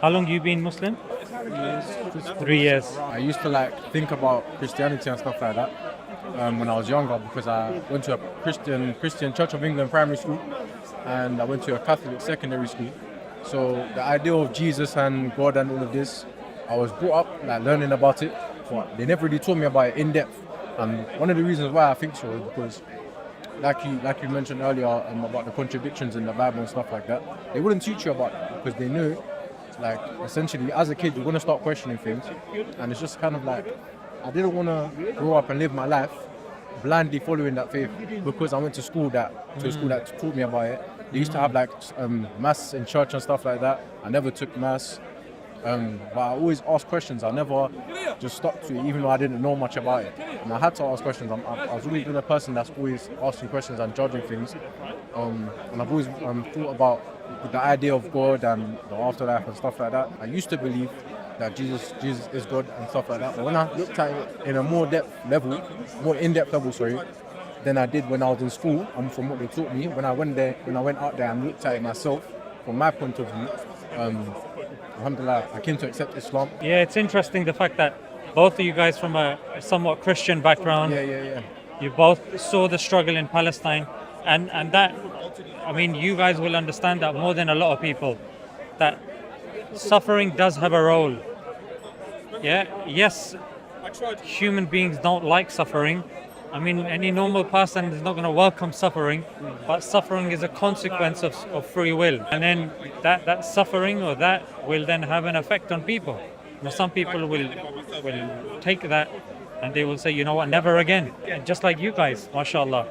How long you been Muslim? 3 years. I used to think about Christianity and stuff like that when I was younger because I went to a Christian Church of England primary school and I went to a Catholic secondary school. So the idea of Jesus and God and all of this, I was brought up learning about it, but they never really taught me about it in depth. And one of the reasons why I think so is because, like you mentioned earlier about the contradictions in the Bible and stuff like that, they wouldn't teach you about it because they knew, essentially, as a kid, you're going to start questioning things, and it's just kind of I didn't want to grow up and live my life blindly following that faith because I went to a school that taught me about it. They used to have mass in church and stuff like that. I never took mass, but I always asked questions. I never just stuck to it, even though I didn't know much about it. And I had to ask questions. I was always been a person that's always asking questions and judging things. And I've always thought about the idea of God and the afterlife and stuff like that. I used to believe that Jesus is God and stuff like that. But when I looked at it in a more in-depth level, than I did when I was in school and from what they taught me, when I went out there and looked at it myself, from my point of view, alhamdulillah, I came to accept Islam. Yeah, it's interesting the fact that both of you guys from a somewhat Christian background. Yeah. You both saw the struggle in Palestine, and that, I mean, you guys will understand that more than a lot of people, that suffering does have a role. Yeah, yes, human beings don't like suffering. I mean, any normal person is not going to welcome suffering, but suffering is a consequence of free will. And then that suffering or that will then have an effect on people. Now, some people will take that and they will say, you know what, never again. And just like you guys, mashallah.